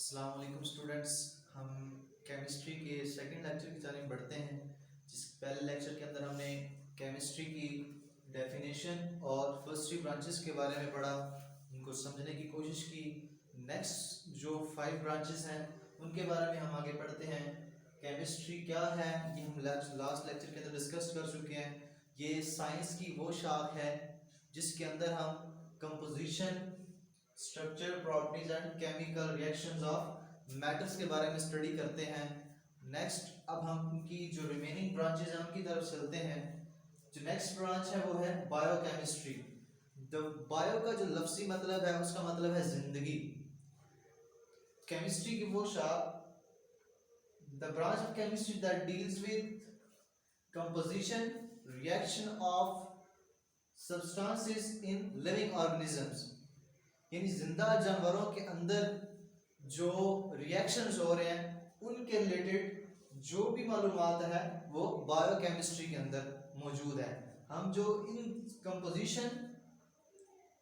अस्सलाम वालेकुम स्टूडेंट्स। हम केमिस्ट्री के सेकंड लेक्चर की जानिब बढ़ते हैं। जिस पहले लेक्चर के अंदर हमने केमिस्ट्री की डेफिनेशन और फर्स्ट थ्री ब्रांचेस के बारे में पढ़ा, उनको समझने की कोशिश की। नेक्स्ट जो 5 ब्रांचेस हैं उनके बारे में हम आगे पढ़ते हैं। केमिस्ट्री क्या है ये हम लास्ट लेक्चर के अंदर डिस्कस कर चुके हैं। ये साइंस की वो शाख है जिसके अंदर हम composition, structure, properties and chemical reactions of matters के बारे में स्टडी करते हैं। नेक्स्ट अब हम उनकी जो रिमेनिंग ब्रांचेज हैं उनकी तरफ चलते हैं। जो नेक्स्ट ब्रांच है वो है बायोकेमिस्ट्री। द बायो का जो लफ्जी मतलब है उसका मतलब है जिंदगी। केमिस्ट्री की वो शाख, the branch of chemistry that deals with composition, reaction of substances in living organisms, यानी जिंदा जानवरों के अंदर जो रिएक्शंस हो रहे हैं उनके रिलेटेड जो भी मालूमात है वो बायोकेमिस्ट्री के अंदर मौजूद है। हम जो in composition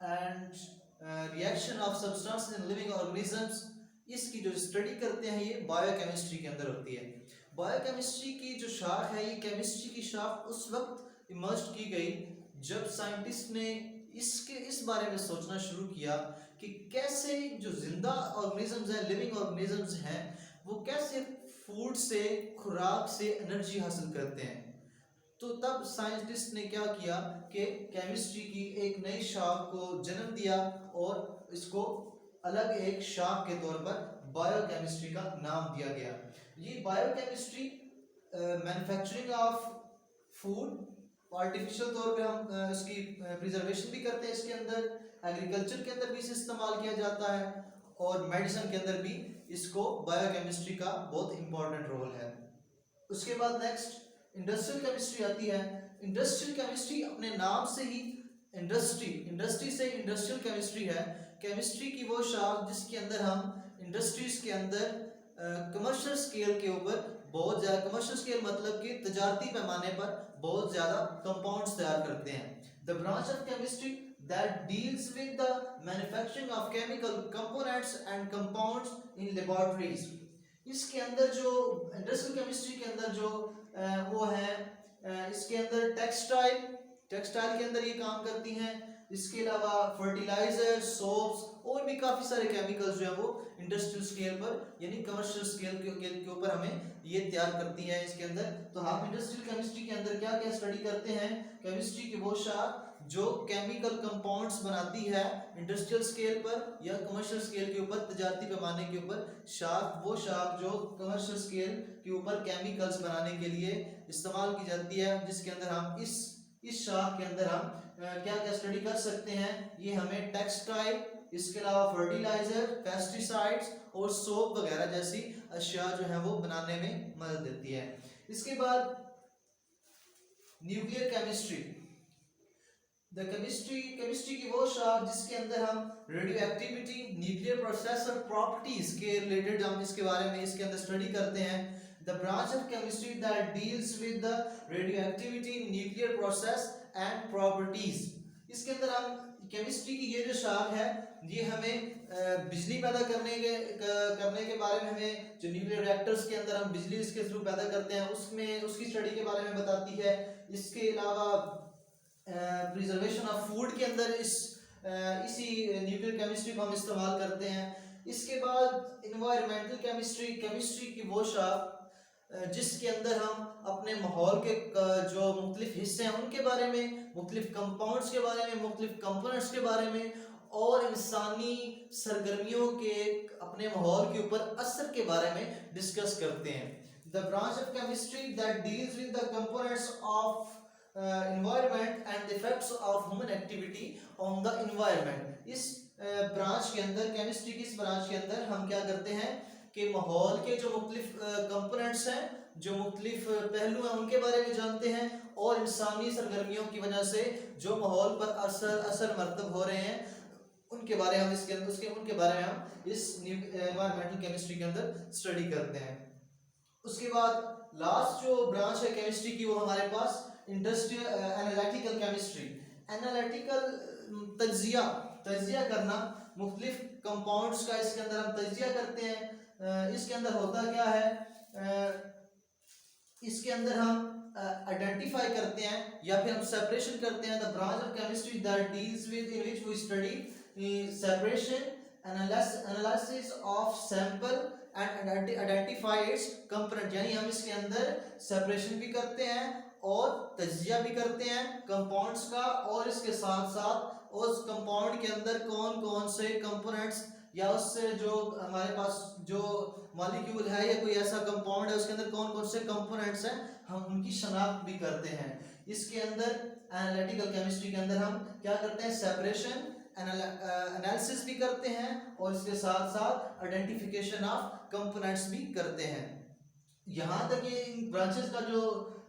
and reaction of substances in living organisms इसकी जो स्टडी करते हैं ये बायोकेमिस्ट्री के अंदर होती है। बायोकेमिस्ट्री की जो शाख है, ये केमिस्ट्री की शाख उस वक्त इमर्ज की गई जब साइंटिस्ट ने इस बारे में सोचना शुरू किया कि कैसे जो जिंदा ऑर्गेनिजम्स हैं, लिविंग ऑर्गेनिजम्स हैं, वो कैसे फूड से, खुराक से एनर्जी हासिल करते हैं। तो तब साइंटिस्ट ने क्या किया कि केमिस्ट्री की एक नई शाख को जन्म दिया और इसको अलग एक शाख के तौर पर बायोकेमिस्ट्री का नाम दिया गया। ये biochemistry manufacturing of food, artificial तौर पे हम इसकी प्रिजर्वेशन भी करते हैं, इसके अंदर एग्रीकल्चर के अंदर भी इसे इस्तेमाल किया जाता है और मेडिसिन के अंदर भी इसको बायोकेमिस्ट्री का बहुत इंपॉर्टेंट रोल है। उसके बाद नेक्स्ट इंडस्ट्रियल केमिस्ट्री आती है। इंडस्ट्रियल केमिस्ट्री अपने नाम से ही इंडस्ट्री से इंडस्ट्रियल केमिस्ट्री है। केमिस्ट्री की वो शाख जिसके अंदर हम इंडस्ट्रीज के अंदर कमर्शियल स्केल के ऊपर बहुत ज़्यादा, कमर्शियल स्केल मतलब कि तजारती पैमाने पर बहुत ज़्यादा कंपाउंड्स तैयार करते हैं। The branch of chemistry that deals with the manufacturing of chemical components and compounds in laboratories. इसके अंदर जो इंडस्ट्रियल केमिस्ट्री के अंदर जो वो है, इसके अंदर टेक्सटाइल के अंदर ये काम करती हैं। इसके अलावा फर्टिलाइजर, सोप्स और भी काफ़ी सारे केमिकल्स जो है वो इंडस्ट्रियल स्केल पर यानी कमर्शियल स्केल के ऊपर हमें ये तैयार करती है इसके अंदर। तो हम इंडस्ट्रियल केमिस्ट्री के अंदर क्या क्या स्टडी करते हैं, केमिस्ट्री की वो शाख जो केमिकल कंपाउंड्स बनाती है इंडस्ट्रियल स्केल पर या कमर्शियल स्केल के ऊपर, तजारती पैमाने के ऊपर वो शाख जो कमर्शियल स्केल के ऊपर केमिकल्स बनाने के लिए इस्तेमाल की जाती है, जिसके अंदर हम इस शाख के अंदर हम क्या क्या स्टडी कर सकते हैं। ये हमें टेक्सटाइल, इसके अलावा फर्टिलाइजर, पेस्टिसाइड्स और सोप वगैरह जैसी अशिया जो है वो बनाने में मदद देती है। इसके बाद न्यूक्लियर केमिस्ट्री। केमिस्ट्री की वो शाख जिसके अंदर हम रेडियो एक्टिविटी, न्यूक्लियर प्रोसेस और प्रॉपर्टीज के रिलेटेड हम इसके बारे में इसके अंदर स्टडी करते हैं। The branch of chemistry that deals with the radio activity, nuclear process and properties. इसके अंदर हम केमिस्ट्री की ये जो शाख है ये हमें बिजली पैदा करने के बारे में, हमें जो न्यूक्लियर रिएक्टर्स के अंदर हम बिजली इसके थ्रू पैदा करते हैं उसमें उसकी स्टडी के बारे में बताती है। इसके अलावा प्रिजर्वेशन ऑफ फूड के अंदर इसी न्यूक्लियर केमिस्ट्री को हम इस्तेमाल करते हैं। इसके बाद इन्वायरमेंटल केमिस्ट्री, केमिस्ट्री की वो शाख जिसके अंदर हम अपने माहौल के जो मुख्तलिफ हिस्से हैं उनके बारे में, मुख्तलिफ कंपाउंड्स के बारे में, मुख्तलिफ कंपोनेंट्स के बारे में और इंसानी सरगर्मियों के अपने माहौल के ऊपर असर के बारे में डिस्कस करते हैं। The branch of chemistry that deals with the components of environment and the effects of human activity on the environment। इस ब्रांच के अंदर, केमिस्ट्री की इस ब्रांच के अंदर हम क्या करते हैं कि माहौल के जो मुख्तलिफ कंपोनेंट्स हैं, जो मुख्तलिफ पहलू हैं उनके बारे में जानते हैं और इंसानी सरगर्मियों की वजह से जो माहौल पर असर मरतब हो रहे हैं उनके बारे में हम उनके बारे में हम इस एनवायरमेंटल केमिस्ट्री के अंदर स्टडी करते हैं। उसके बाद लास्ट जो ब्रांच है केमिस्ट्री की वो हमारे पास इंडस्ट्रियल एनालिटिकल केमिस्ट्री। एनालिटिकल तज्जिया करना मुख्तलिफ कंपाउंड्स का इसके अंदर हम तजिया करते हैं। इसके अंदर होता क्या है, इसके अंदर हम आइडेंटिफाई करते हैं या फिर हम सेपरेशन करते हैं। The branch of chemistry that deals with in which we study separation analysis of sample and identify its component, यानी हम इसके अंदर सेपरेशन भी करते हैं और तजिया भी करते हैं कंपाउंड्स का, और इसके साथ साथ उस कंपाउंड के अंदर कौन कौन से कंपोनेंट्स या उससे जो हमारे पास जो मॉलिक्यूल है या कोई ऐसा कंपाउंड है उसके अंदर कौन कौन से कंपोनेंट्स हैं हम उनकी शनाख्त भी करते हैं। इसके अंदर एनालिटिकल केमिस्ट्री के अंदर हम क्या करते हैं, सेपरेशन एनालिसिस भी करते हैं और इसके साथ साथ आइडेंटिफिकेशन ऑफ कंपोनेंट्स भी करते हैं। यहाँ तक ये इन ब्रांचेस का जो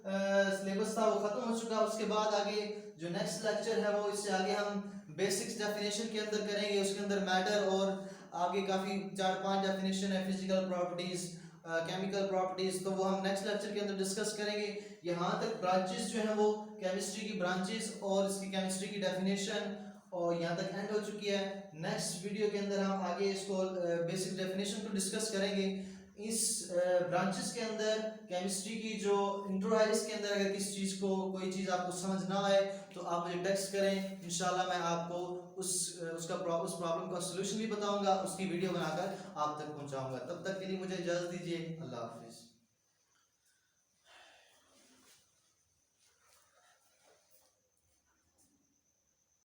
सिलेबस था वो खत्म हो चुका। उसके बाद आगे जो नेक्स्ट लेक्चर है वो इससे आगे हम बेसिक्स डेफिनेशन के अंदर करेंगे। उसके अंदर मैटर और आगे काफ़ी 4-5 डेफिनेशन है, फिजिकल प्रॉपर्टीज़, केमिकल प्रॉपर्टीज़, तो वो हम नेक्स्ट लेक्चर के अंदर डिस्कस करेंगे। यहाँ तक ब्रांचेस जो हैं वो केमिस्ट्री की ब्रांचेस और इसकी केमिस्ट्री की डेफिनेशन और यहाँ तक एंड हो चुकी है। नेक्स्ट वीडियो के अंदर हम आगे इसको बेसिक डेफिनेशन को डिस्कस करेंगे। इस ब्रांचेस के अंदर केमिस्ट्री की जो इंट्रो है इसके अंदर अगर किसी चीज़ को कोई चीज़ आपको समझ ना आए तो आप मुझे टेक्स्ट करें, इंशाल्लाह मैं आपको उस प्रॉब्लम का सलूशन भी बताऊंगा, उसकी वीडियो बनाकर आप तक पहुंचाऊंगा। तब तक के लिए मुझे इजाज़त दीजिए, अल्लाह हाफिज़।